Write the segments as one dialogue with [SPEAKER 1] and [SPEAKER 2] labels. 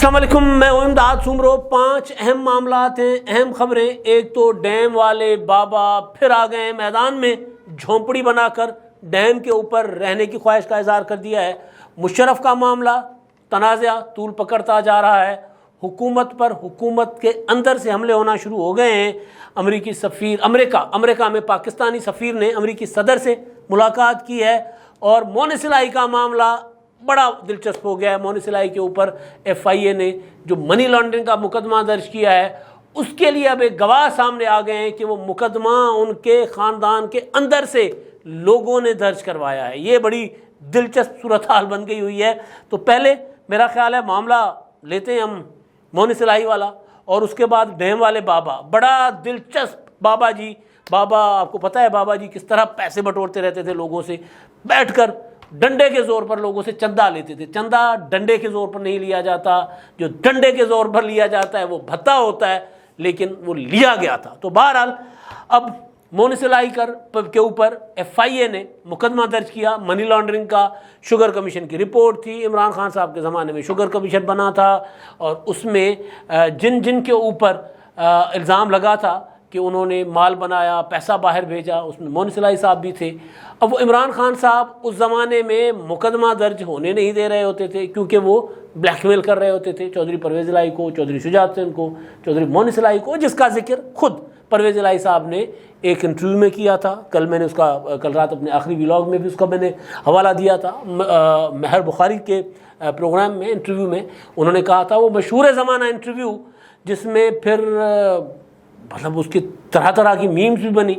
[SPEAKER 1] السلام علیکم، میں امداد سومرو۔ 5 اہم معاملات ہیں، اہم خبریں۔ ایک تو ڈیم والے بابا پھر آ گئے میدان میں، جھونپڑی بنا کر ڈیم کے اوپر رہنے کی خواہش کا اظہار کر دیا ہے۔ مشرف کا معاملہ تنازع طول پکڑتا جا رہا ہے، حکومت پر حکومت کے اندر سے حملے ہونا شروع ہو گئے ہیں۔ امریکی سفیر امریکہ میں پاکستانی سفیر نے امریکی صدر سے ملاقات کی ہے، اور مونس الہی کا معاملہ بڑا دلچسپ ہو گیا ہے۔ مونس الہی کے اوپر FIA نے جو منی لانڈرنگ کا مقدمہ درج کیا ہے، اس کے لیے اب ایک گواہ سامنے آ گئے ہیں کہ وہ مقدمہ ان کے خاندان کے اندر سے لوگوں نے درج کروایا ہے۔ یہ بڑی دلچسپ صورتحال بن گئی ہوئی ہے۔ تو پہلے میرا خیال ہے معاملہ لیتے ہیں ہم مونس الہی والا، اور اس کے بعد ڈیم والے بابا۔ بڑا دلچسپ بابا آپ کو پتہ ہے بابا جی کس طرح پیسے بٹورتے رہتے تھے لوگوں سے، بیٹھ کر ڈنڈے کے زور پر لوگوں سے چندہ لیتے تھے۔ چندہ ڈنڈے کے زور پر نہیں لیا جاتا، جو ڈنڈے کے زور پر لیا جاتا ہے وہ بھتا ہوتا ہے، لیکن وہ لیا گیا تھا۔ تو بہرحال اب مونس الہی کے اوپر FIA نے مقدمہ درج کیا منی لانڈرنگ کا۔ شوگر کمیشن کی رپورٹ تھی، عمران خان صاحب کے زمانے میں شوگر کمیشن بنا تھا، اور اس میں جن کے اوپر الزام لگا تھا کہ انہوں نے مال بنایا، پیسہ باہر بھیجا، اس میں مونس الہی صاحب بھی تھے۔ اب وہ عمران خان صاحب اس زمانے میں مقدمہ درج ہونے نہیں دے رہے ہوتے تھے، کیونکہ وہ بلیک میل کر رہے ہوتے تھے چودھری پرویز الہی کو، چودھری شجاعت حسین کو، چودھری مونس الہی کو، جس کا ذکر خود پرویز الہی صاحب نے ایک انٹرویو میں کیا تھا۔ کل رات اپنے آخری ولاگ میں بھی اس کا میں نے حوالہ دیا تھا۔ مہر بخاری کے پروگرام میں انٹرویو میں انہوں نے کہا تھا، وہ مشہور زمانہ انٹرویو جس میں پھر مطلب اس کی طرح طرح کی میمز بھی بنی،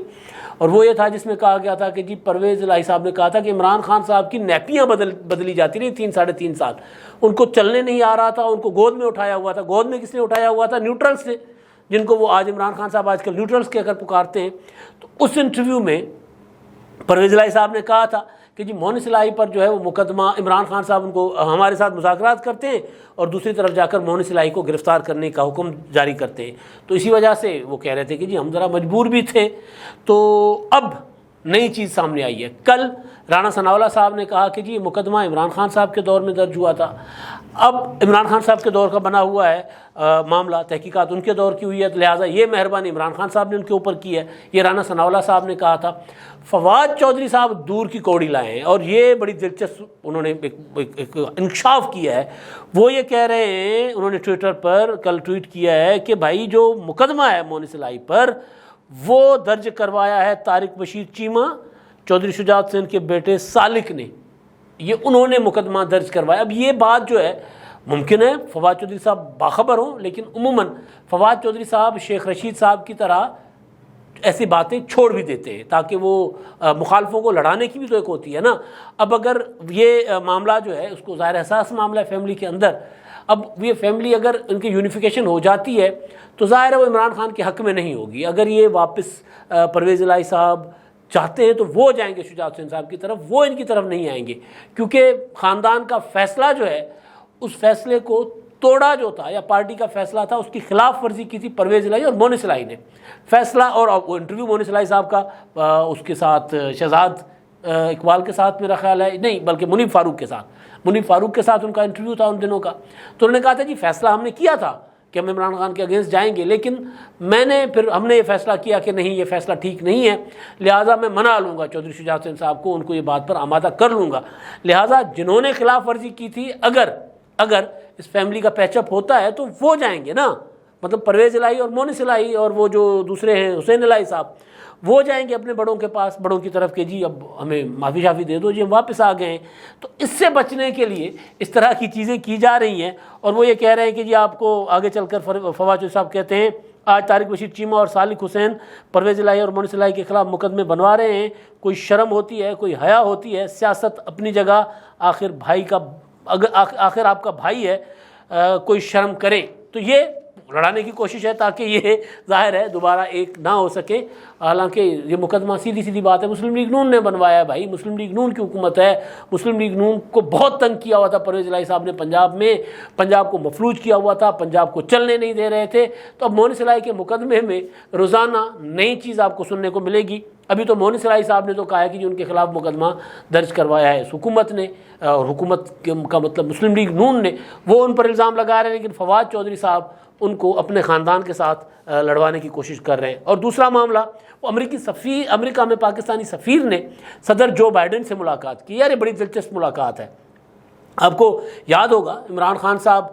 [SPEAKER 1] اور وہ یہ تھا جس میں کہا گیا تھا کہ جی پرویز الہی صاحب نے کہا تھا کہ عمران خان صاحب کی نیپیاں بدلی جاتی رہی 3-3.5 سال، ان کو چلنے نہیں آ رہا تھا، ان کو گود میں اٹھایا ہوا تھا۔ گود میں کس نے اٹھایا ہوا تھا؟ نیوٹرلز نے، جن کو وہ آج عمران خان صاحب آج کل نیوٹرلز کہہ کر پکارتے ہیں۔ تو اس انٹرویو میں پرویز الہی صاحب نے کہا تھا کہ جی مونس الہی پر جو ہے وہ مقدمہ، عمران خان صاحب ان کو ہمارے ساتھ مذاکرات کرتے ہیں اور دوسری طرف جا کر مونس الہی کو گرفتار کرنے کا حکم جاری کرتے ہیں۔ تو اسی وجہ سے وہ کہہ رہے تھے کہ جی ہم ذرا مجبور بھی تھے۔ تو اب نئی چیز سامنے آئی ہے۔ کل رانا ثناءاللہ صاحب نے کہا کہ جی یہ مقدمہ عمران خان صاحب کے دور میں درج ہوا تھا، اب عمران خان صاحب کے دور کا بنا ہوا ہے معاملہ، تحقیقات ان کے دور کی ہوئی ہے، لہٰذا یہ مہربانی عمران خان صاحب نے ان کے اوپر کی ہے۔ یہ رانا ثناءاللہ صاحب نے کہا تھا۔ فواد چودھری صاحب دور کی کوڑی لائے ہیں، اور یہ بڑی دلچسپ انہوں نے ایک انکشاف کیا ہے۔ وہ یہ کہہ رہے ہیں، انہوں نے ٹویٹر پر کل ٹویٹ کیا ہے کہ بھائی جو مقدمہ ہے مونس الہی پر، وہ درج کروایا ہے طارق بشیر چیمہ، چودھری شجاعت حسین کے بیٹے سالک نے، یہ انہوں نے مقدمہ درج کروایا۔ اب یہ بات جو ہے ممکن ہے فواد چودھری صاحب باخبر ہوں، لیکن عموماً فواد چودھری صاحب شیخ رشید صاحب کی طرح ایسی باتیں چھوڑ بھی دیتے ہیں، تاکہ وہ مخالفوں کو لڑانے کی بھی تو ایک ہوتی ہے نا۔ اب اگر یہ معاملہ جو ہے اس کو ظاہر حساس معاملہ ہے فیملی کے اندر، اب یہ فیملی اگر ان کی یونیفیکیشن ہو جاتی ہے تو ظاہر ہے وہ عمران خان کے حق میں نہیں ہوگی۔ اگر یہ واپس پرویز الہی صاحب چاہتے ہیں تو وہ جائیں گے شجاعت حسین صاحب کی طرف، وہ ان کی طرف نہیں آئیں گے، کیونکہ خاندان کا فیصلہ جو ہے اس فیصلے کو توڑا جو تھا، یا پارٹی کا فیصلہ تھا، اس کی خلاف ورزی کی تھی پرویز الہی اور مونس الہی نے فیصلہ۔ اور وہ انٹرویو مونس الہی صاحب کا اس کے ساتھ شہزاد اقبال کے ساتھ میرا خیال ہے، نہیں بلکہ منیب فاروق کے ساتھ ان کا انٹرویو تھا ان دنوں کا۔ تو انہوں نے کہا تھا جی فیصلہ ہم نے کیا تھا کہ ہم عمران خان کے اگینسٹ جائیں گے، لیکن ہم نے یہ فیصلہ کیا کہ نہیں، یہ فیصلہ ٹھیک نہیں ہے، لہٰذا میں منا لوں گا چودھری شجاعت حسین صاحب کو، ان کو یہ بات پر آمادہ کر لوں گا۔ لہٰذا جنہوں نے خلاف ورزی کی تھی، اگر اس فیملی کا پیچ اپ ہوتا ہے تو وہ جائیں گے نا، مطلب پرویز الہی اور مونس الہی اور وہ جو دوسرے ہیں حسین الہی صاحب، وہ جائیں گے اپنے بڑوں کے پاس، بڑوں کی طرف کہ جی اب ہمیں معافی شافی دے دو، جی ہم واپس آ گئے ہیں۔ تو اس سے بچنے کے لیے اس طرح کی چیزیں کی جا رہی ہیں، اور وہ یہ کہہ رہے ہیں کہ جی آپ کو آگے چل کر فواد چودھری صاحب کہتے ہیں آج طارق بشیر چیمہ اور سالک حسین پرویز الہی اور مونس الہی کے خلاف مقدمے بنوا رہے ہیں۔ کوئی شرم ہوتی ہے، کوئی حیا ہوتی ہے، سیاست اپنی جگہ، آخر آپ کا بھائی ہے، کوئی شرم کرے۔ تو یہ لڑانے کی کوشش ہے تاکہ یہ ظاہر ہے دوبارہ ایک نہ ہو سکے. حالانکہ یہ مقدمہ سیدھی سیدھی بات ہے مسلم لیگ نون نے بنوایا ہے بھائی, مسلم لیگ نون کی حکومت ہے. مسلم لیگ نون کو بہت تنگ کیا ہوا تھا پرویز الہی صاحب نے پنجاب میں, پنجاب کو مفلوج کیا ہوا تھا, پنجاب کو چلنے نہیں دے رہے تھے. تو اب مونس الہی کے مقدمے میں روزانہ نئی چیز آپ کو سننے کو ملے گی. ابھی تو مونس الہی صاحب نے تو کہا ہے کہ ان کے خلاف مقدمہ درج کروایا ہے اس حکومت نے, اور حکومت کا مطلب مسلم لیگ نون نے, وہ ان پر الزام لگا رہے ہیں. لیکن فواد چودھری صاحب ان کو اپنے خاندان کے ساتھ لڑوانے کی کوشش کر رہے ہیں. اور دوسرا معاملہ, وہ امریکہ میں پاکستانی سفیر نے صدر جو بائیڈن سے ملاقات کی. یار یہ بڑی دلچسپ ملاقات ہے. آپ کو یاد ہوگا عمران خان صاحب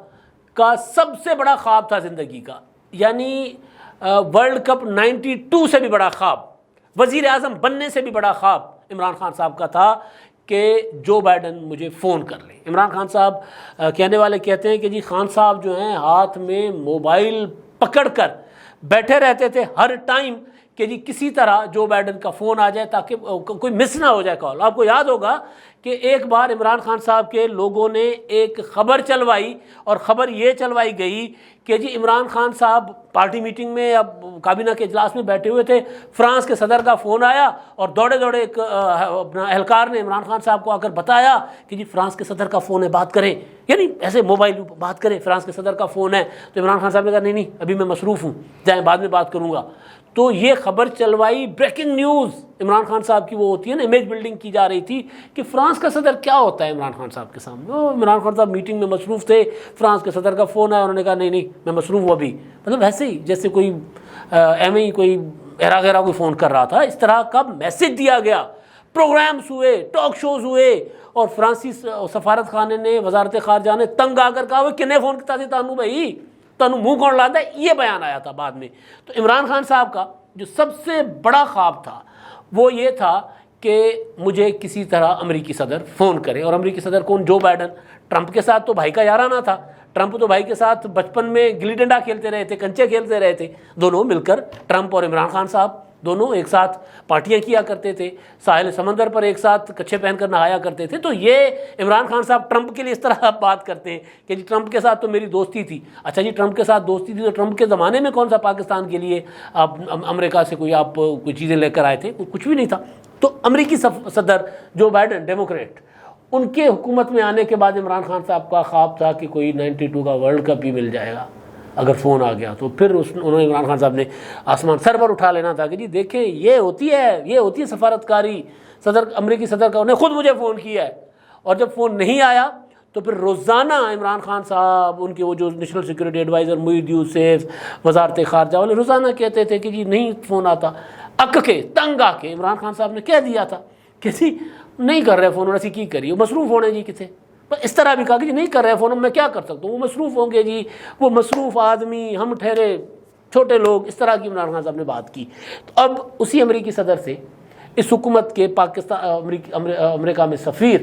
[SPEAKER 1] کا سب سے بڑا خواب تھا زندگی کا, یعنی ورلڈ کپ 92 سے بھی بڑا خواب, وزیر اعظم بننے سے بھی بڑا خواب عمران خان صاحب کا تھا کہ جو بائیڈن مجھے فون کر لیں. عمران خان صاحب کہنے والے کہتے ہیں کہ جی خان صاحب جو ہیں ہاتھ میں موبائل پکڑ کر بیٹھے رہتے تھے ہر ٹائم کہ جی کسی طرح جو بائیڈن کا فون آ جائے تاکہ کوئی مس نہ ہو جائے کال. آپ کو یاد ہوگا کہ ایک بار عمران خان صاحب کے لوگوں نے ایک خبر چلوائی, اور خبر یہ چلوائی گئی کہ جی عمران خان صاحب پارٹی میٹنگ میں اب کابینہ کے اجلاس میں بیٹھے ہوئے تھے, فرانس کے صدر کا فون آیا اور دوڑے دوڑے ایک اپنا اہلکار نے عمران خان صاحب کو آ کر بتایا کہ جی فرانس کے صدر کا فون ہے, بات کریں, یعنی ایسے موبائل بات کریں, فرانس کے صدر کا فون ہے. تو عمران خان صاحب نے کہا نہیں ابھی میں مصروف ہوں, جائیں بعد میں بات کروں گا. تو یہ خبر چلوائی, بریکنگ نیوز عمران خان صاحب کی وہ ہوتی ہے نا, امیج بلڈنگ کی جا رہی تھی کہ فرانس کا صدر کیا ہوتا ہے عمران خان صاحب کے سامنے. عمران خان صاحب میٹنگ میں مصروف تھے, فرانس کے صدر کا فون آیا, انہوں نے کہا نہیں میں مصروف ہوں ابھی. مطلب ایسے ہی جیسے کوئی ایم کوئی ایرا کوئی فون کر رہا تھا, اس طرح کا میسج دیا گیا. پروگرامز ہوئے, ٹاک شوز ہوئے, اور فرانسی سفارت خانے نے, وزارت خارجہ نے تنگ آ کر کہا وہ کنے فون کیا تھی تانوں بھائی, تانوں منہ کون لاتا ہے, یہ بیان آیا تھا بعد میں. تو عمران خان صاحب کا جو سب سے بڑا خواب تھا وہ یہ تھا کہ مجھے کسی طرح امریکی صدر فون کرے. اور امریکی صدر کون, جو بائیڈن. ٹرمپ کے ساتھ تو بھائی کا یارانہ تھا, ٹرمپ تو بھائی کے ساتھ بچپن میں گلی ڈنڈا کھیلتے رہے تھے, کنچے کھیلتے رہے تھے, دونوں مل کر ٹرمپ اور عمران خان صاحب دونوں ایک ساتھ پارٹیاں کیا کرتے تھے, ساحل سمندر پر ایک ساتھ کچھے پہن کر نہایا کرتے تھے. تو یہ عمران خان صاحب ٹرمپ کے لیے اس طرح بات کرتے ہیں کہ جی ٹرمپ کے ساتھ تو میری دوستی تھی. اچھا جی ٹرمپ کے ساتھ دوستی تھی, تو ٹرمپ کے زمانے میں کون سا پاکستان کے لیے آپ امریکہ سے کوئی آپ کوئی چیزیں لے کر آئے تھے, کچھ بھی نہیں تھا. تو امریکی صدر جو بائیڈن ڈیموکریٹ, ان کے حکومت میں آنے کے بعد عمران خان صاحب کا خواب تھا کہ کوئی 92 کا ورلڈ کپ بھی مل جائے گا اگر فون آ گیا تو. پھر انہوں نے عمران خان صاحب نے آسمان سر پر اٹھا لینا تھا کہ جی دیکھیں یہ ہوتی ہے سفارتکاری. امریکی صدر کا انہیں خود مجھے فون کیا ہے, اور جب فون نہیں آیا تو پھر روزانہ عمران خان صاحب, ان کے وہ جو نیشنل سیکورٹی ایڈوائزر محیط یوسف, وزارت خارجہ والے روزانہ کہتے تھے کہ جی نہیں فون آتا. اک کے تنگ آ کے عمران خان صاحب نے کہہ دیا تھا کہ جی نہیں کر رہے فون, ایسی کی کریے, مصروف ہونے جی کسے. اس طرح بھی کہا کہ جی نہیں کر رہے فون, میں کیا کر سکتا ہوں, وہ مصروف ہوں گے جی, وہ مصروف آدمی, ہم ٹھہرے چھوٹے لوگ, اس طرح کی عمران خان صاحب نے بات کی. تو اب اسی امریکی صدر سے اس حکومت کے امریکہ میں سفیر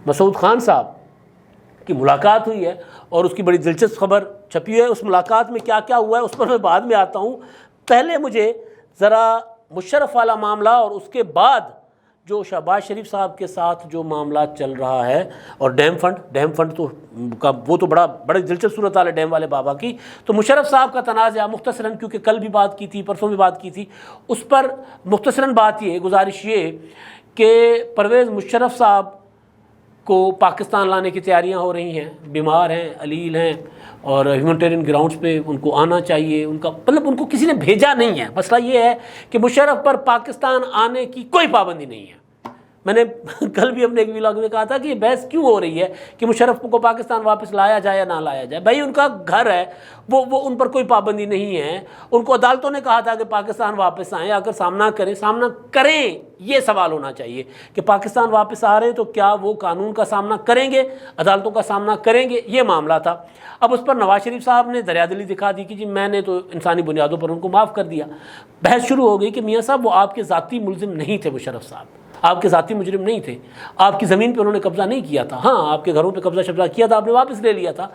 [SPEAKER 1] مسعود خان صاحب کی ملاقات ہوئی ہے, اور اس کی بڑی دلچسپ خبر چھپی ہے. اس ملاقات میں کیا کیا ہوا ہے اس پر میں بعد میں آتا ہوں. پہلے مجھے ذرا مشرف والا معاملہ اور اس کے بعد جو شہباز شریف صاحب کے ساتھ جو معاملات چل رہا ہے, اور ڈیم فنڈ تو وہ تو بڑی دلچسپ صورت حال ہے ڈیم والے بابا کی. تو مشرف صاحب کا تنازعہ مختصراً, کیونکہ کل بھی بات کی تھی, پرسوں بھی بات کی تھی, اس پر مختصراً بات یہ, گزارش یہ کہ پرویز مشرف صاحب کو پاکستان لانے کی تیاریاں ہو رہی ہیں, بیمار ہیں, علیل ہیں, اور ہیومنٹیرین گراؤنڈز پہ ان کو آنا چاہیے. ان کا مطلب ان کو کسی نے بھیجا نہیں ہے. مسئلہ یہ ہے کہ مشرف پر پاکستان آنے کی کوئی پابندی نہیں ہے. میں نے کل بھی اپنے ایک ولاگ میں کہا تھا کہ یہ بحث کیوں ہو رہی ہے کہ مشرف کو پاکستان واپس لایا جائے یا نہ لایا جائے. بھائی ان کا گھر ہے, وہ ان پر کوئی پابندی نہیں ہے. ان کو عدالتوں نے کہا تھا کہ پاکستان واپس آئیں, اگر سامنا کریں یہ سوال ہونا چاہیے کہ پاکستان واپس آ رہے ہیں تو کیا وہ قانون کا سامنا کریں گے, عدالتوں کا سامنا کریں گے, یہ معاملہ تھا. اب اس پر نواز شریف صاحب نے دریا دلی دکھا دی کہ جی میں نے تو انسانی بنیادوں پر ان کو معاف کر دیا. بحث شروع ہو گئی کہ میاں صاحب وہ آپ کے ذاتی ملزم نہیں تھے, مشرف صاحب آپ کے ذاتی مجرم نہیں تھے, آپ کی زمین پہ انہوں نے قبضہ نہیں کیا تھا. ہاں آپ کے گھروں پہ قبضہ شبضہ کیا تھا, آپ نے واپس لے لیا تھا.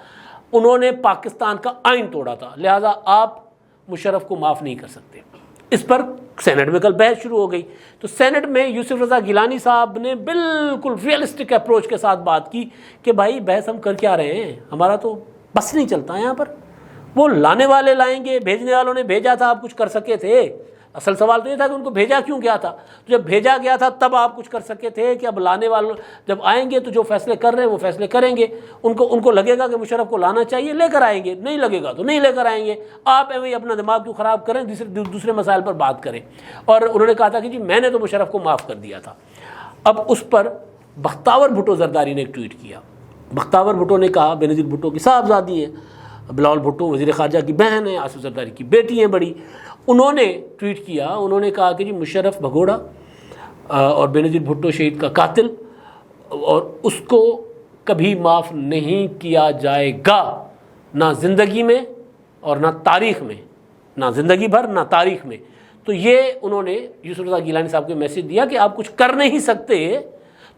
[SPEAKER 1] انہوں نے پاکستان کا آئین توڑا تھا, لہٰذا آپ مشرف کو معاف نہیں کر سکتے. اس پر سینٹ میں کل بحث شروع ہو گئی. تو سینٹ میں یوسف رضا گیلانی صاحب نے بالکل ریئلسٹک اپروچ کے ساتھ بات کی کہ بھائی بحث ہم کر کیا رہے ہیں, ہمارا تو بس نہیں چلتا ہے یہاں پر, وہ لانے والے لائیں گے، بھیجنے والوں نے بھیجا تھا، آپ کچھ کر سکے تھے؟ اصل سوال تو یہ تھا کہ ان کو بھیجا کیوں گیا تھا؟ تو جب بھیجا گیا تھا تب آپ کچھ کر سکے تھے کہ اب لانے والوں جب آئیں گے تو جو فیصلے کر رہے ہیں وہ فیصلے کریں گے، ان کو لگے گا کہ مشرف کو لانا چاہیے، لے کر آئیں گے، نہیں لگے گا تو نہیں لے کر آئیں گے۔ آپ ایویں اپنا دماغ کیوں خراب کریں، دوسرے مسائل پر بات کریں۔ اور انہوں نے کہا تھا کہ جی میں نے تو مشرف کو معاف کر دیا تھا۔ اب اس پر بختیار بھٹو زرداری نے ایک ٹویٹ کیا۔ بختیار بھٹو نے کہا، بینظیر بھٹو کی صاحبزادی ہیں، بلاول بھٹو وزیر خارجہ کی بہن ہے، آصف زرداری کی بیٹی ہیں بڑی، انہوں نے ٹویٹ کیا، انہوں نے کہا کہ جی مشرف بھگوڑا اور بینظیر بھٹو شہید کا قاتل، اور اس کو کبھی معاف نہیں کیا جائے گا، نہ زندگی میں اور نہ تاریخ میں، نہ زندگی بھر نہ تاریخ میں۔ تو یہ انہوں نے یوسف رضا گیلانی صاحب کو میسج دیا کہ آپ کچھ کر نہیں سکتے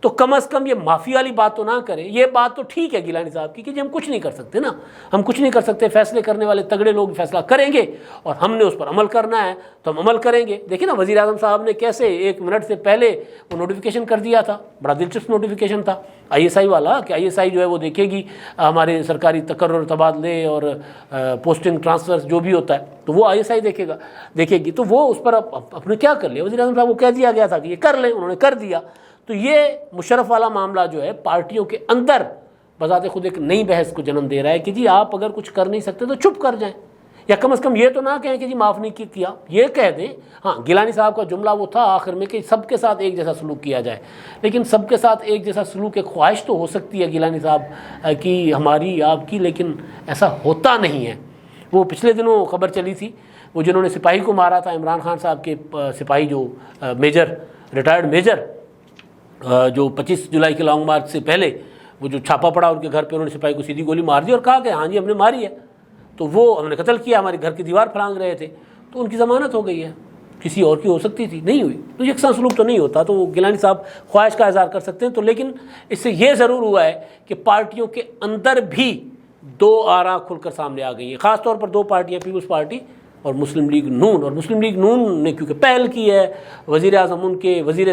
[SPEAKER 1] تو کم از کم یہ معافی والی بات تو نہ کریں۔ یہ بات تو ٹھیک ہے گیلانی صاحب کی کہ جی ہم کچھ نہیں کر سکتے نا، ہم کچھ نہیں کر سکتے، فیصلے کرنے والے تگڑے لوگ فیصلہ کریں گے اور ہم نے اس پر عمل کرنا ہے تو ہم عمل کریں گے۔ دیکھیں نا وزیر اعظم صاحب نے کیسے 1 منٹ سے پہلے وہ نوٹیفیکیشن کر دیا تھا، بڑا دلچسپ نوٹیفیکیشن تھا ISI والا، کہ ISI جو ہے وہ دیکھے گی ہمارے سرکاری تقرر، تبادلے اور پوسٹنگ ٹرانسفر جو بھی ہوتا ہے تو وہ ISI دیکھے گی۔ تو وہ اس پر اپنے کیا کر لیا وزیر اعظم صاحب کو کہہ دیا گیا تھا کہ یہ کر لیں، انہوں نے کر دیا۔ تو یہ مشرف والا معاملہ جو ہے پارٹیوں کے اندر بذات خود ایک نئی بحث کو جنم دے رہا ہے کہ جی آپ اگر کچھ کر نہیں سکتے تو چپ کر جائیں، یا کم از کم یہ تو نہ کہیں کہ جی معاف نہیں کیا، یہ کہہ دیں۔ ہاں گیلانی صاحب کا جملہ وہ تھا آخر میں کہ سب کے ساتھ ایک جیسا سلوک کیا جائے، لیکن سب کے ساتھ ایک جیسا سلوک ایک خواہش تو ہو سکتی ہے گیلانی صاحب کی، ہماری آپ کی، لیکن ایسا ہوتا نہیں ہے۔ وہ پچھلے دنوں خبر چلی تھی، وہ جنہوں نے سپاہی کو مارا تھا، عمران خان صاحب کے سپاہی جو میجر، ریٹائرڈ میجر، جو 25 جولائی کے لانگ مارچ سے پہلے وہ جو چھاپا پڑا ان کے گھر پہ، انہوں نے سپاہی کو سیدھی گولی مار دی اور کہا کہ ہاں جی ہم نے ماری ہے، تو وہ ہم نے قتل کیا، ہمارے گھر کی دیوار پھلانگ رہے تھے، تو ان کی ضمانت ہو گئی ہے۔ کسی اور کی ہو سکتی تھی، نہیں ہوئی، تو یکساں سلوک تو نہیں ہوتا۔ تو وہ گیلانی صاحب خواہش کا اظہار کر سکتے ہیں، تو لیکن اس سے یہ ضرور ہوا ہے کہ پارٹیوں کے اندر بھی 2 آراء کھل کر سامنے آ گئی ہیں، خاص طور پر 2 پارٹیاں، پیپلز پارٹی اور مسلم لیگ نون۔ اور مسلم لیگ نون نے کیونکہ پہل کی ہے، وزیر اعظم ان کے، وزیر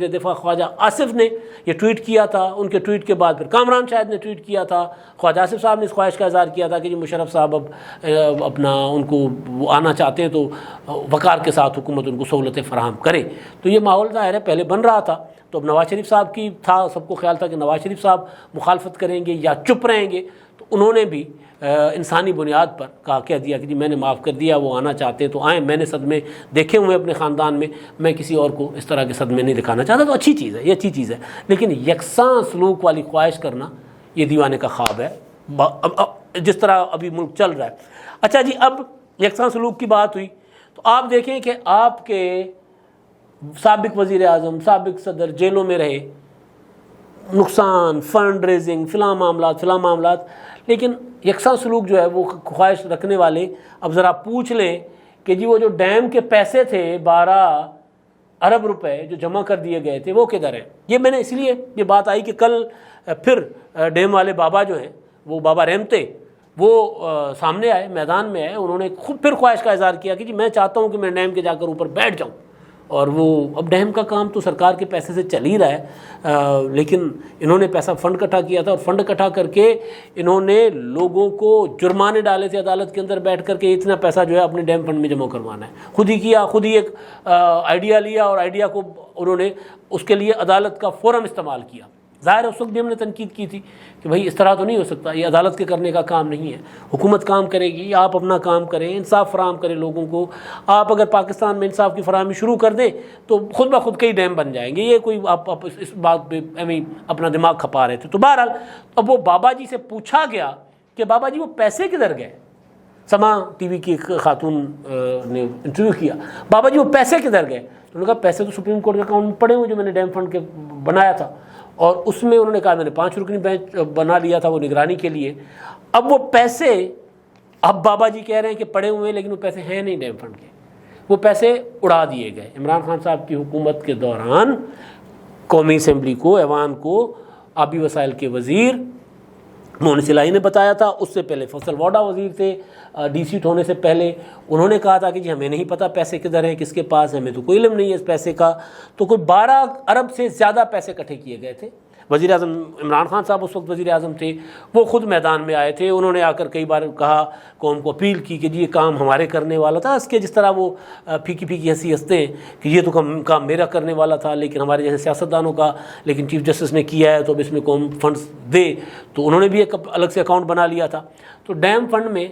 [SPEAKER 1] دفاع خواجہ آصف نے یہ ٹویٹ کیا تھا، ان کے ٹویٹ کے بعد پھر کامران شاہد نے ٹویٹ کیا تھا، خواجہ آصف صاحب نے اس خواہش کا اظہار کیا تھا کہ جی مشرف صاحب اب اپنا ان کو وہ آنا چاہتے ہیں تو وقار کے ساتھ حکومت ان کو سہولتیں فراہم کرے۔ تو یہ ماحول ظاہر ہے پہلے بن رہا تھا، تو اب نواز شریف صاحب کی تھا، سب کو خیال تھا کہ نواز شریف صاحب مخالفت کریں گے یا چپ رہیں گے، تو انہوں نے بھی انسانی بنیاد پر کہہ دیا کہ جی میں نے معاف کر دیا، وہ آنا چاہتے تو آئیں، میں نے صدمے دیکھے ہوئے اپنے خاندان میں کسی اور کو اس طرح کے صدمے نہیں دکھانا چاہتا۔ تو اچھی چیز ہے، یہ اچھی چیز ہے، لیکن یکساں سلوک والی خواہش کرنا یہ دیوانے کا خواب ہے، جس طرح ابھی ملک چل رہا ہے۔ اچھا جی، اب یکساں سلوک کی بات ہوئی تو آپ دیکھیں کہ آپ کے سابق وزیر اعظم، سابق صدر جیلوں میں رہے، نقصان، فنڈ ریزنگ، فلاں معاملات، لیکن یکساں سلوک جو ہے وہ خواہش رکھنے والے اب ذرا پوچھ لیں کہ جی وہ جو ڈیم کے پیسے تھے 12 ارب روپے جو جمع کر دیے گئے تھے وہ کدھر ہیں؟ یہ میں نے اس لیے یہ بات آئی کہ کل پھر ڈیم والے بابا جو ہیں، وہ بابا رحمتے، وہ سامنے آئے، میدان میں آئے، انہوں نے خود پھر خواہش کا اظہار کیا کہ جی میں چاہتا ہوں کہ میں ڈیم کے جا کر اوپر بیٹھ جاؤں، اور وہ اب ڈیم کا کام تو سرکار کے پیسے سے چل ہی رہا ہے، لیکن انہوں نے پیسہ فنڈ اکٹھا کیا تھا، اور فنڈ اکٹھا کر کے انہوں نے لوگوں کو جرمانے ڈالے تھے عدالت کے اندر بیٹھ کر کے اتنا پیسہ جو ہے اپنے ڈیم فنڈ میں جمع کروانا ہے، خود ہی کیا، خود ہی ایک آئیڈیا لیا اور آئیڈیا کو انہوں نے اس کے لیے عدالت کا فورم استعمال کیا۔ ظاہر ہے اس وقت بھی ہم نے تنقید کی تھی کہ بھائی اس طرح تو نہیں ہو سکتا، یہ عدالت کے کرنے کا کام نہیں ہے، حکومت کام کرے گی، آپ اپنا کام کریں، انصاف فراہم کریں لوگوں کو۔ آپ اگر پاکستان میں انصاف کی فراہمی شروع کر دیں تو خود بخود کئی ڈیم بن جائیں گے۔ یہ کوئی آپ اس بات پہ اپنا دماغ کھپا رہے تھے۔ تو بہرحال اب وہ بابا جی سے پوچھا گیا کہ بابا جی وہ پیسے کدھر گئے؟ سما ٹی وی کی خاتون نے انٹرویو کیا، بابا جی وہ پیسے کدھر گئے؟ انہوں نے کہا پیسے تو سپریم کورٹ کے اکاؤنٹ میں پڑے ہوئے جو میں نے ڈیم فنڈ کے بنایا تھا، اور اس میں انہوں نے کہا میں نے 5 رکنی بینچ بنا لیا تھا وہ نگرانی کے لیے۔ اب وہ پیسے اب بابا جی کہہ رہے ہیں کہ پڑے ہوئے ہیں، لیکن وہ پیسے ہیں نہیں ڈیم فنڈ کے، وہ پیسے اڑا دیے گئے۔ عمران خان صاحب کی حکومت کے دوران قومی اسمبلی کو، ایوان کو، آبی وسائل کے وزیر مونس الہی نے بتایا تھا، اس سے پہلے فیصل واڈا وزیر تھے ڈی سیٹ ہونے سے پہلے، انہوں نے کہا تھا کہ جی ہمیں نہیں پتہ پیسے کدھر ہیں، کس کے پاس، ہمیں تو کوئی علم نہیں ہے اس پیسے کا. تو کوئی 12 ارب سے زیادہ پیسے اکٹھے کیے گئے تھے. وزیر اعظم عمران خان صاحب اس وقت وزیر اعظم تھے، وہ خود میدان میں آئے تھے، انہوں نے آ کر کئی بار کہا، قوم کو اپیل کی کہ جی یہ کام ہمارے کرنے والا تھا. اس کے جس طرح وہ پھیکی پھیکی ہنسی ہنستے ہیں کہ یہ تو کام میرا کرنے والا تھا لیکن ہمارے جیسے سیاستدانوں کا، لیکن چیف جسٹس نے کیا ہے تو اب اس میں قوم فنڈز دے، تو انہوں نے بھی ایک الگ سے اکاؤنٹ بنا لیا تھا. تو ڈیم فنڈ میں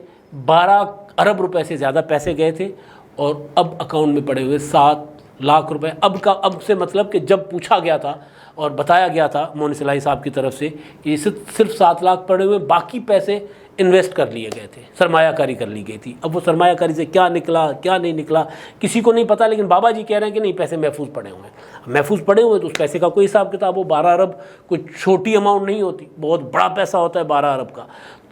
[SPEAKER 1] 12 ارب روپے سے زیادہ پیسے گئے تھے اور اب اکاؤنٹ میں پڑے ہوئے 7 لاکھ روپے. اب سے مطلب کہ جب پوچھا گیا تھا اور بتایا گیا تھا مونس الہی صاحب کی طرف سے کہ صرف 7 لاکھ پڑے ہوئے، باقی پیسے انویسٹ کر لیے گئے تھے، سرمایہ کاری کر لی گئی تھی. اب وہ سرمایہ کاری سے کیا نکلا کیا نہیں نکلا کسی کو نہیں پتہ، لیکن بابا جی کہہ رہے ہیں کہ نہیں پیسے محفوظ پڑے ہوئے ہیں. محفوظ پڑے ہوئے تو اس پیسے کا کوئی حساب کتاب ہو. 12 ارب کوئی چھوٹی اماؤنٹ نہیں ہوتی، بہت بڑا پیسہ ہوتا ہے 12 ارب کا.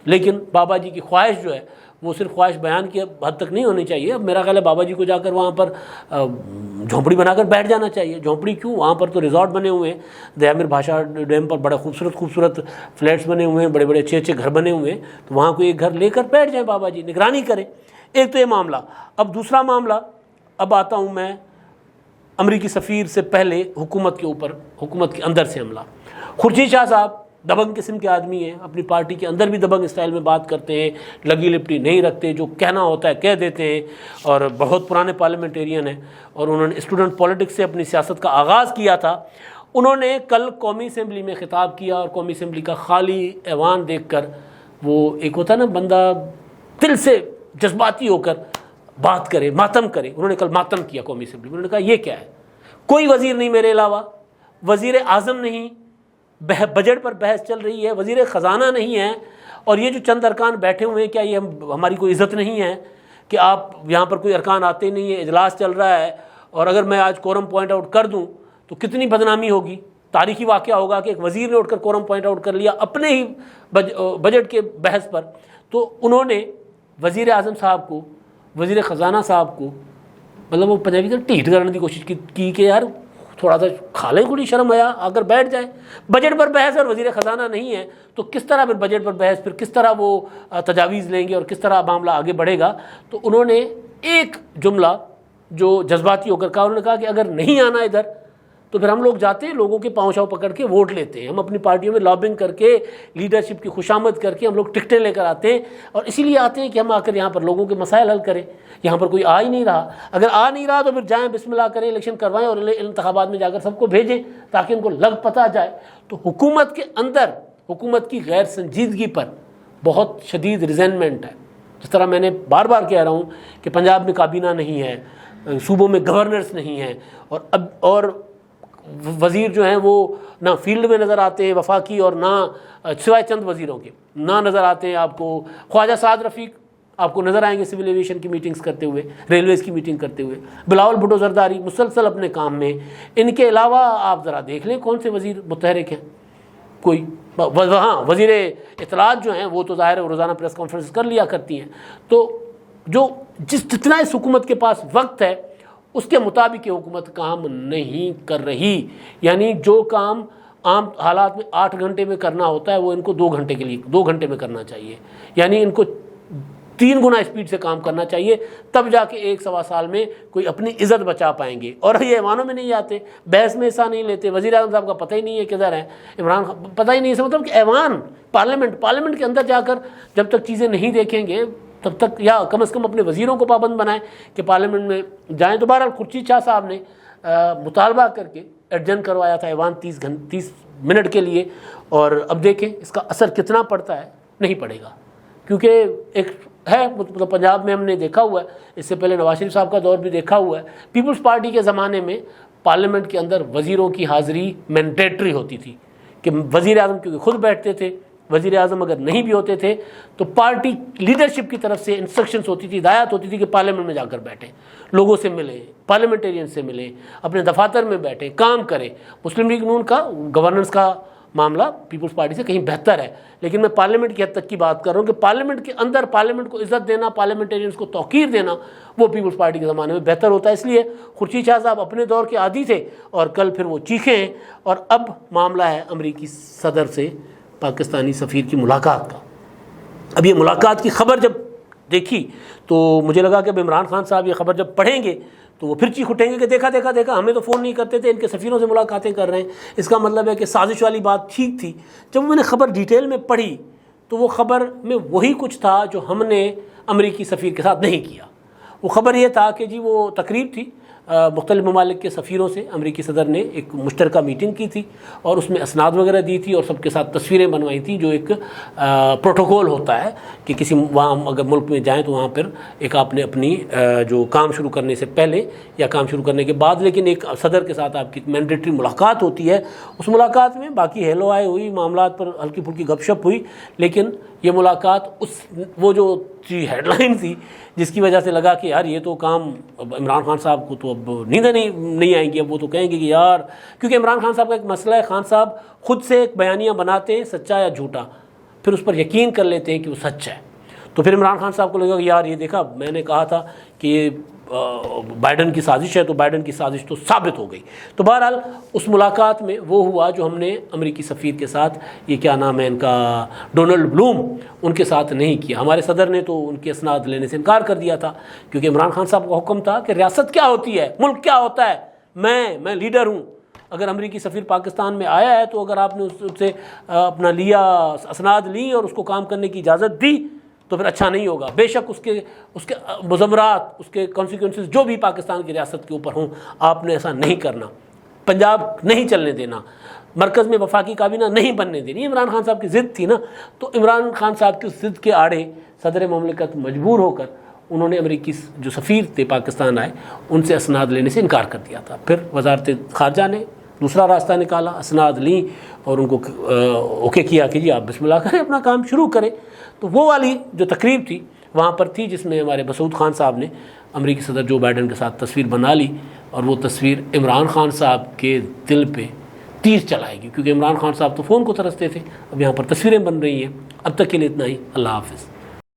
[SPEAKER 1] لیکن بابا جی کی خواہش جو ہے وہ صرف خواہش بیان کی حد تک نہیں ہونی چاہیے. اب میرا خیال ہے بابا جی کو جا کر وہاں پر جھونپڑی بنا کر بیٹھ جانا چاہیے. جھونپڑی کیوں، وہاں پر تو ریزورٹ بنے ہوئے ہیں، دیامر بھاشا ڈیم پر بڑے خوبصورت فلیٹس بنے ہوئے ہیں، بڑے بڑے اچھے گھر بنے ہوئے ہیں. تو وہاں کوئی ایک گھر لے کر بیٹھ جائیں بابا جی، نگرانی کریں. ایک تو یہ معاملہ. اب دوسرا معاملہ، اب آتا ہوں میں امریکی سفیر سے پہلے حکومت کے اوپر، حکومت کے اندر سے حملہ. خورشید شاہ صاحب دبنگ قسم کے آدمی ہیں، اپنی پارٹی کے اندر بھی دبنگ اسٹائل میں بات کرتے ہیں، لگی لپٹی نہیں رکھتے، جو کہنا ہوتا ہے کہہ دیتے ہیں، اور بہت پرانے پارلیمنٹیرین ہیں. اور انہوں نے اسٹوڈنٹ پولیٹکس سے اپنی سیاست کا آغاز کیا تھا. انہوں نے کل قومی اسمبلی میں خطاب کیا اور قومی اسمبلی کا خالی ایوان دیکھ کر، وہ ایک ہوتا ہے نا بندہ دل سے جذباتی ہو کر بات کرے، ماتم کرے، انہوں نے کل ماتم کیا قومی اسمبلی میں. انہوں نے کہا یہ کیا ہے، کوئی وزیر نہیں میرے علاوہ، وزیر اعظم نہیں، بجٹ پر بحث چل رہی ہے، وزیر خزانہ نہیں ہے، اور یہ جو چند ارکان بیٹھے ہوئے ہیں، کیا یہ ہماری کوئی عزت نہیں ہے کہ آپ یہاں پر کوئی ارکان آتے نہیں ہیں، اجلاس چل رہا ہے، اور اگر میں آج کورم پوائنٹ آؤٹ کر دوں تو کتنی بدنامی ہوگی. تاریخی واقعہ ہوگا کہ ایک وزیر نے اٹھ کر کورم پوائنٹ آؤٹ کر لیا اپنے ہی بجٹ کے بحث پر. تو انہوں نے وزیر اعظم صاحب کو، وزیر خزانہ صاحب کو، مطلب وہ پنجابی کا ٹھیٹ کرنے کی کوشش کی کہ یار تھوڑا سا کھا لیں، کوئی شرم آیا آ کر بیٹھ جائے. بجٹ پر بحث اور وزیر خزانہ نہیں ہے تو کس طرح پھر بجٹ پر بحث، پھر کس طرح وہ تجاویز لیں گے اور کس طرح معاملہ آگے بڑھے گا. تو انہوں نے ایک جملہ جو جذباتی ہو کر کہا، انہوں نے کہا کہ اگر نہیں آنا ادھر تو پھر ہم لوگ جاتے ہیں لوگوں کے پاؤں چھاؤں پکڑ کے ووٹ لیتے ہیں، ہم اپنی پارٹیوں میں لابنگ کر کے، لیڈرشپ کی خوشامد کر کے ہم لوگ ٹکٹیں لے کر آتے ہیں، اور اسی لیے آتے ہیں کہ ہم آ کر یہاں پر لوگوں کے مسائل حل کریں. یہاں پر کوئی آ ہی نہیں رہا، اگر آ نہیں رہا تو پھر جائیں بسم اللہ کریں، الیکشن کروائیں اور انتخابات میں جا کر سب کو بھیجیں تاکہ ان کو لگ پتہ جائے. تو حکومت کے اندر حکومت کی غیر سنجیدگی پر بہت شدید ریزینمنٹ ہے. جس طرح میں نے بار بار کہہ رہا ہوں کہ پنجاب میں کابینہ نہیں ہے، صوبوں میں گورنرز نہیں ہیں، اور وزیر جو ہیں وہ نہ فیلڈ میں نظر آتے ہیں وفاقی، اور نہ سوائے چند وزیروں کے نہ نظر آتے ہیں آپ کو. خواجہ سعد رفیق آپ کو نظر آئیں گے سول ایویشن کی میٹنگز کرتے ہوئے، ریلویز کی میٹنگ کرتے ہوئے. بلاول بھٹو زرداری مسلسل اپنے کام میں. ان کے علاوہ آپ ذرا دیکھ لیں کون سے وزیر متحرک ہیں. کوئی ہاں وزیر اطلاعات جو ہیں وہ تو ظاہر ہے روزانہ پریس کانفرنس کر لیا کرتی ہیں. تو جتنا اس حکومت کے پاس وقت ہے اس کے مطابق یہ حکومت کام نہیں کر رہی. یعنی جو کام عام حالات میں 8 گھنٹے میں کرنا ہوتا ہے وہ ان کو 2 گھنٹے میں کرنا چاہیے. یعنی ان کو 3 گنا اسپیڈ سے کام کرنا چاہیے، تب جا کے 1-1.25 سال میں کوئی اپنی عزت بچا پائیں گے. اور یہ ایوانوں میں نہیں آتے، بحث میں حصہ نہیں لیتے. وزیر اعظم صاحب کا پتہ ہی نہیں ہے کدھر ہیں، عمران خان پتہ ہی نہیں ہے. مطلب کہ ایوان پارلیمنٹ کے اندر جا کر جب تک چیزیں نہیں دیکھیں گے تب تک، یا کم از کم اپنے وزیروں کو پابند بنائیں کہ پارلیمنٹ میں جائیں. تو بہرحال خورشید شاہ صاحب نے مطالبہ کر کے ایڈجن کروایا تھا ایوان 30 منٹ کے لیے، اور اب دیکھیں اس کا اثر کتنا پڑتا ہے. نہیں پڑے گا، کیونکہ ایک ہے مطلب پنجاب میں ہم نے دیکھا ہوا ہے، اس سے پہلے نواز شریف صاحب کا دور بھی دیکھا ہوا ہے. پیپلز پارٹی کے زمانے میں پارلیمنٹ کے اندر وزیروں کی حاضری مینڈیٹری ہوتی تھی کہ وزیر اعظم کیونکہ خود بیٹھتے تھے، وزیر اعظم اگر نہیں بھی ہوتے تھے تو پارٹی لیڈرشپ کی طرف سے انسٹرکشنز ہوتی تھی، ہدایت ہوتی تھی کہ پارلیمنٹ میں جا کر بیٹھیں، لوگوں سے ملیں، پارلیمنٹیرین سے ملیں، اپنے دفاتر میں بیٹھیں، کام کریں. مسلم لیگ نون کا گورننس کا معاملہ پیپلز پارٹی سے کہیں بہتر ہے، لیکن میں پارلیمنٹ کی حد تک کی بات کر رہا ہوں کہ پارلیمنٹ کے اندر پارلیمنٹ کو عزت دینا، پارلیمنٹیرینز کو توقیر دینا، وہ پیپلز پارٹی کے زمانے میں بہتر ہوتا ہے. اس لیے خورشید شاہ صاحب اپنے دور کے عادی تھے اور کل پھر وہ چیخے ہیں. اور اب معاملہ ہے امریکی صدر سے پاکستانی سفیر کی ملاقات کا. اب یہ ملاقات کی خبر جب دیکھی تو مجھے لگا کہ اب عمران خان صاحب یہ خبر جب پڑھیں گے تو وہ پھر چیخ اٹھیں گے کہ دیکھا دیکھا دیکھا ہمیں تو فون نہیں کرتے تھے، ان کے سفیروں سے ملاقاتیں کر رہے ہیں. اس کا مطلب ہے کہ سازش والی بات ٹھیک تھی. جب میں نے خبر ڈیٹیل میں پڑھی تو وہ خبر میں وہی کچھ تھا جو ہم نے امریکی سفیر کے ساتھ نہیں کیا. وہ خبر یہ تھا کہ جی وہ تقریب تھی مختلف ممالک کے سفیروں سے، امریکی صدر نے ایک مشترکہ میٹنگ کی تھی اور اس میں اسناد وغیرہ دی تھی اور سب کے ساتھ تصویریں بنوائی تھیں، جو ایک پروٹوکول ہوتا ہے کہ کسی وہاں اگر ملک میں جائیں تو وہاں پر ایک آپ نے اپنی جو کام شروع کرنے سے پہلے یا کام شروع کرنے کے بعد، لیکن ایک صدر کے ساتھ آپ کی مینڈیٹری ملاقات ہوتی ہے. اس ملاقات میں باقی ہیلو آئے ہوئی، معاملات پر ہلکی پھلکی گپ شپ ہوئی، لیکن یہ ملاقات وہ جو ہیڈ لائن تھی جس کی وجہ سے لگا کہ یار یہ تو کام عمران خان صاحب کو تو اب نیندیں نہیں آئیں گی. اب وہ تو کہیں گے کہ یار، کیونکہ عمران خان صاحب کا ایک مسئلہ ہے، خان صاحب خود سے ایک بیانیہ بناتے ہیں سچا یا جھوٹا، پھر اس پر یقین کر لیتے ہیں کہ وہ سچ ہے. تو پھر عمران خان صاحب کو لگا کہ یار یہ دیکھا میں نے کہا تھا کہ یہ بائیڈن کی سازش ہے، تو بائیڈن کی سازش تو ثابت ہو گئی. تو بہرحال اس ملاقات میں وہ ہوا جو ہم نے امریکی سفیر کے ساتھ، یہ کیا نام ہے ان کا، ڈونلڈ بلوم، ان کے ساتھ نہیں کیا. ہمارے صدر نے تو ان کے اسناد لینے سے انکار کر دیا تھا، کیونکہ عمران خان صاحب کا حکم تھا کہ ریاست کیا ہوتی ہے، ملک کیا ہوتا ہے، میں لیڈر ہوں. اگر امریکی سفیر پاکستان میں آیا ہے تو اگر آپ نے اس سے اپنا لیا، اسناد لی اور اس کو کام کرنے کی اجازت دی تو پھر اچھا نہیں ہوگا. بے شک اس کے مضمرات، اس کے کانسیکوینسز جو بھی پاکستان کی ریاست کے اوپر ہوں، آپ نے ایسا نہیں کرنا. پنجاب نہیں چلنے دینا، مرکز میں وفاقی کابینہ نہیں بننے دینی. عمران خان صاحب کی ضد تھی نا، تو عمران خان صاحب کی ضد کے آڑے صدر مملکت مجبور ہو کر انہوں نے امریکی جو سفیر تھے پاکستان آئے ان سے اسناد لینے سے انکار کر دیا تھا. پھر وزارت خارجہ نے دوسرا راستہ نکالا، اسناد لیں اور ان کو اوکے کیا کہ جی آپ بسم اللہ کریں، اپنا کام شروع کریں. تو وہ والی جو تقریب تھی وہاں پر تھی جس میں ہمارے مسعود خان صاحب نے امریکی صدر جو بائیڈن کے ساتھ تصویر بنا لی، اور وہ تصویر عمران خان صاحب کے دل پہ تیر چلائے گی، کیونکہ عمران خان صاحب تو فون کو ترستے تھے. اب یہاں پر تصویریں بن رہی ہیں. اب تک کے لیے اتنا ہی. اللہ حافظ.